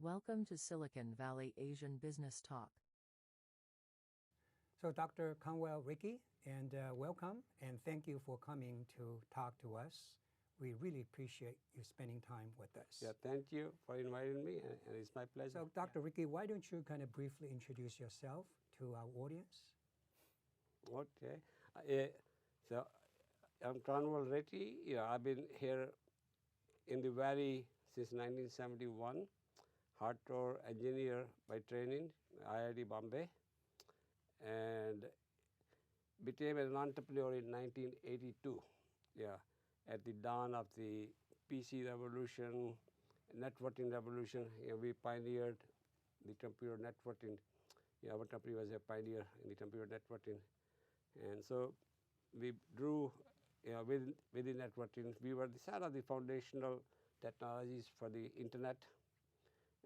Welcome to Silicon Valley Asian Business Talk. So Dr. Kanwal Rekhi, and welcome, and thank you for coming to talk to us. We really appreciate you spending time with us. Yeah, thank you for inviting me, and it's my pleasure. So Dr. Rekhi, why don't you kind of briefly introduce yourself to our audience? Okay. So I'm Kanwal Rekhi. Yeah, I've been here in the Valley since 1971. Hardcore engineer by training, IIT Bombay, and became an entrepreneur in 1982. Yeah, at the dawn of the PC revolution, networking revolution. We pioneered the computer networking. Our company was a pioneer in the computer networking, and so we drew with the networking. We were the sort of the foundational technologies for the internet,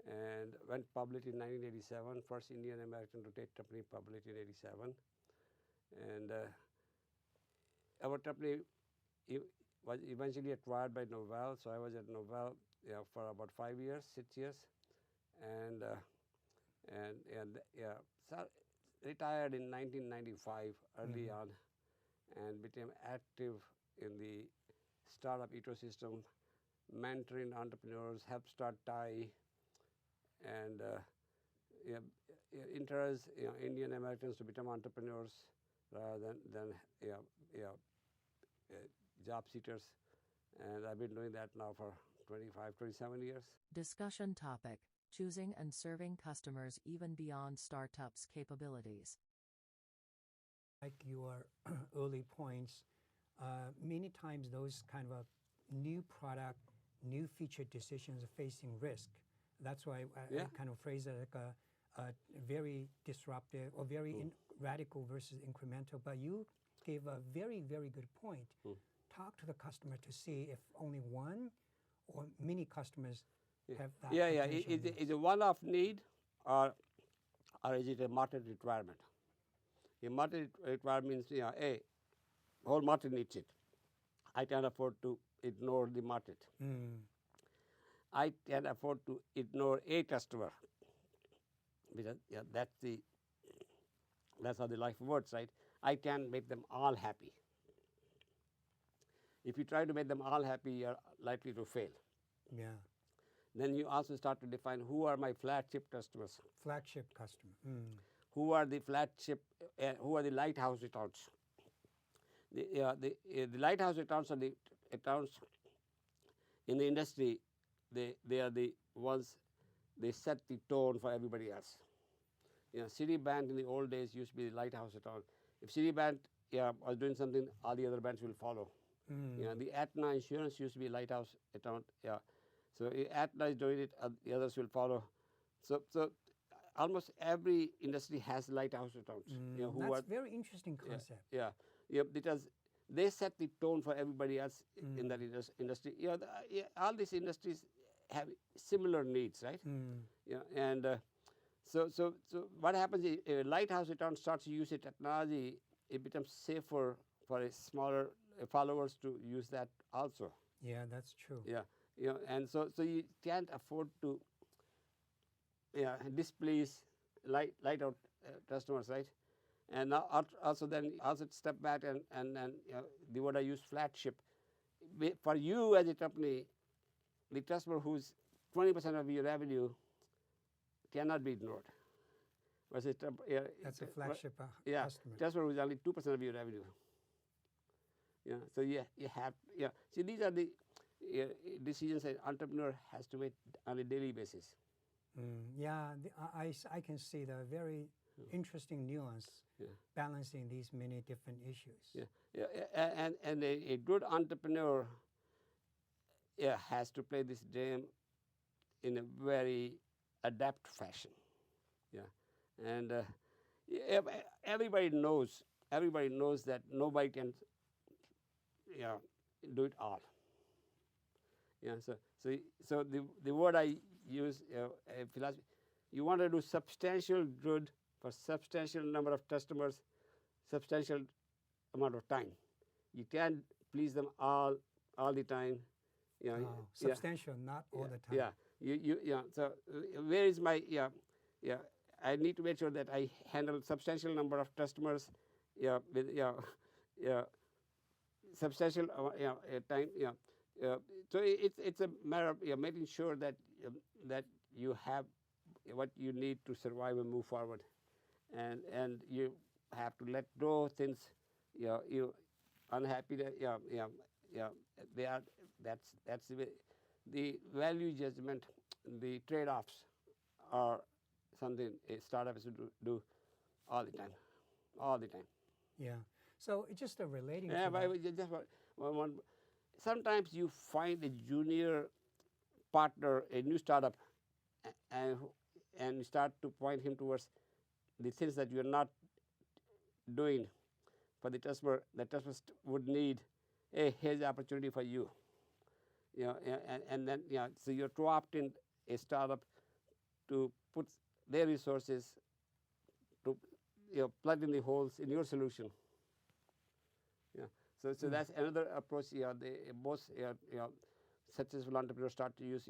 and went public in 1987. First Indian American rotate company public in 87, and our company was eventually acquired by Novell. So I was at Novell for about 5 years, 6 years, and so retired in 1995 early on, and became active in the startup ecosystem, mentoring entrepreneurs, help start TiE, and encourage Indian Americans to become entrepreneurs rather than job seekers. And I've been doing that now for 25, 27 years. Discussion topic: choosing and serving customers even beyond startups' capabilities. Like your early points, many times those kind of new product, new feature decisions are facing risk. That's why I kind of phrase it like a very disruptive or very radical versus incremental. But you gave a very, very good point. Talk to the customer to see if only one or many customers have that. Is it a one-off need or is it a market requirement? A market requirement means, whole market needs it. I can't afford to ignore the market. I can afford to ignore a customer, because that's how the life works, right? I can make them all happy. If you try to make them all happy, you're likely to fail. Yeah. Then you also start to define who are my flagship customers. Flagship customer. Who are the flagship? Who are the lighthouse accounts? The lighthouse accounts are the accounts in the industry. They are the ones, they set the tone for everybody else. Citibank in the old days used to be the lighthouse account. If Citibank was doing something, all the other banks will follow. The Aetna insurance used to be a lighthouse account. So Aetna is doing it, the others will follow. So almost every industry has lighthouse accounts. That's a very interesting concept. Because they set the tone for everybody else in that industry. All these industries have similar needs, right? So what happens is a lighthouse account starts to use a technology, it becomes safer for a smaller followers to use that also. Yeah, that's true. And so you can't afford to displease light out customers, right? And now also step back and the word I use, flagship. For you as a company, the customer who's 20% of your revenue cannot be ignored. That's a flagship customer. Customer who's only 2% of your revenue. So you have See, these are the decisions an entrepreneur has to make on a daily basis. I can see the very interesting nuance balancing these many different issues. And a good entrepreneur has to play this game in a very adept fashion. And everybody knows that nobody can do it all. So the word I use, philosophy, you want to do substantial good for substantial number of customers, substantial amount of time. You can't please them all the time. Substantial, not all the time. So where is my I need to make sure that I handle substantial number of customers, with substantial time, so it's a matter of making sure that that you have what you need to survive and move forward, and you have to let go things, you unhappy that they are, that's the value judgment, the trade-offs are something a startup has to do all the time, all the time. Yeah. So it's just a relating Yeah, to but that. just one. Sometimes you find a junior partner, a new startup, and you start to point him towards the things that you are not doing for the customer. The customer would need, hey, here's the opportunity for you. And then so you're co-opting a startup to put their resources to plug in the holes in your solution. So that's another approach. The most successful entrepreneurs start to use.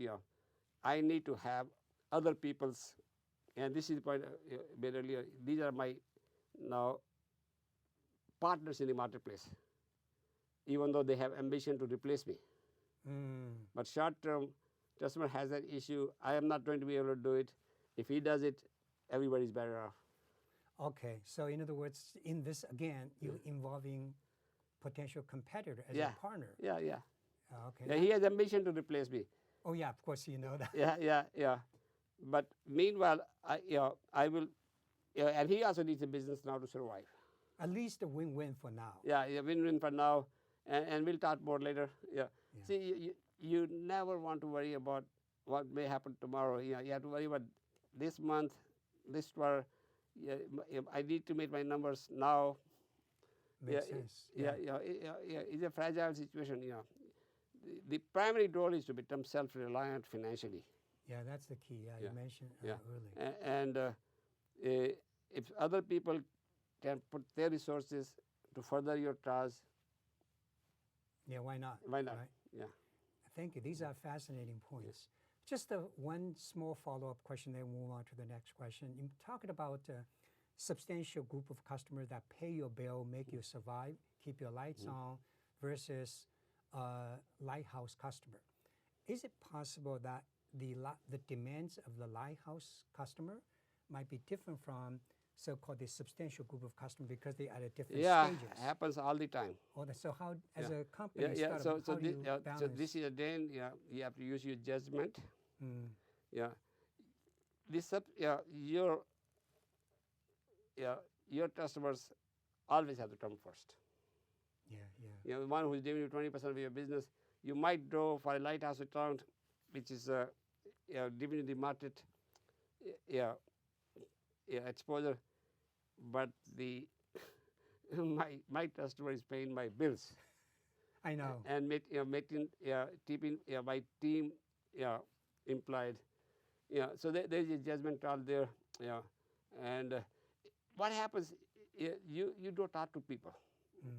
I need to have other people's, and this is the point made earlier. These are my now partners in the marketplace, even though they have ambition to replace me. But short term, customer has that issue. I am not going to be able to do it. If he does it, everybody's better off. Okay. So in other words, in this again, you're involving potential competitor as Yeah. a partner. Yeah. Okay. Yeah, he has ambition to replace me. Oh yeah, of course you know that. Yeah. But meanwhile, I will, and he also needs a business now to survive. At least a win-win for now. Yeah, win-win for now, and we'll talk more later. Yeah. See, you never want to worry about what may happen tomorrow. You have to worry about this month, this quarter. I need to make my numbers now. Makes sense. It's a fragile situation. The primary goal is to become self-reliant financially. Yeah, that's the key. You mentioned earlier. And if other people can put their resources to further your cause, yeah, why not? Why not? Right? Yeah. Thank you. These are fascinating points. Just one small follow-up question, then we'll move on to the next question. You're talking about a substantial group of customers that pay your bill, make you survive, keep your lights on, versus lighthouse customer. Is it possible that the demands of the lighthouse customer might be different from so-called the substantial group of customers because they are at different stages? Yeah, happens all the time. So how, as a company, So how do you balance? so this is again, you have to use your judgment. Yeah, this your customers always have to come first. Yeah. The one who's giving you 20% of your business, you might go for a lighthouse account, which is giving you the market exposure, but the my customer is paying my bills. I know. And keeping my team employed. So there's a judgment call there. And what happens? You don't talk to people.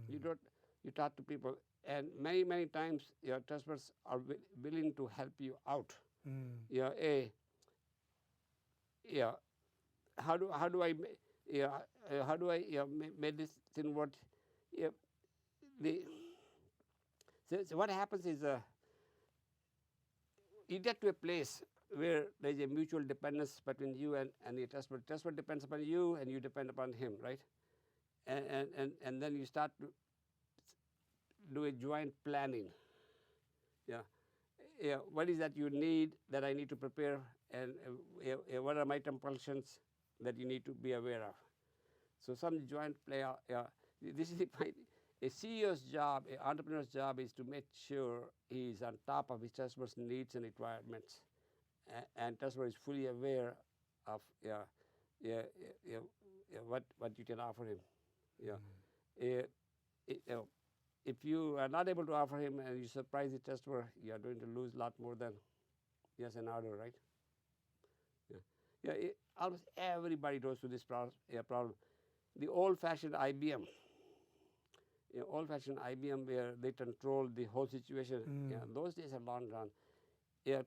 You talk to people, and many times your customers are willing to help you out. How do I make this thing work? So what happens is you get to a place where there is a mutual dependence between you and the customer. The customer depends upon you, and you depend upon him, right? And then you start to do a joint planning. What is that you need, that I need to prepare, and what are my compulsions that you need to be aware of? So some joint play. This is the point. A CEO's job, an entrepreneur's job, is to make sure he is on top of his customers' needs and requirements, and customer is fully aware of what you can offer him. If you are not able to offer him and you surprise the customer, you are going to lose a lot more than just an order, right? Almost everybody goes through this problem. The old-fashioned IBM. Old-fashioned IBM, where they control the whole situation. Those days are long gone.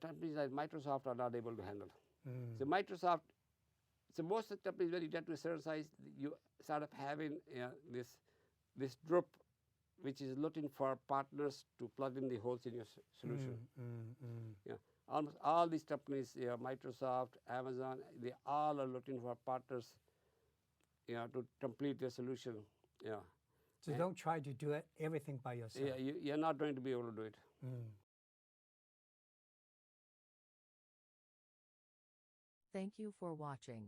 companies like Microsoft are not able to handle. Mm. So Microsoft, so most of the companies, when you get to a certain size, you start up having this group which is looking for partners to plug in the holes in your solution. Almost all these companies, Microsoft, Amazon, they all are looking for partners, to complete their solution. So don't try to do everything by yourself. Yeah, you're not going to be able to do it. Thank you for watching.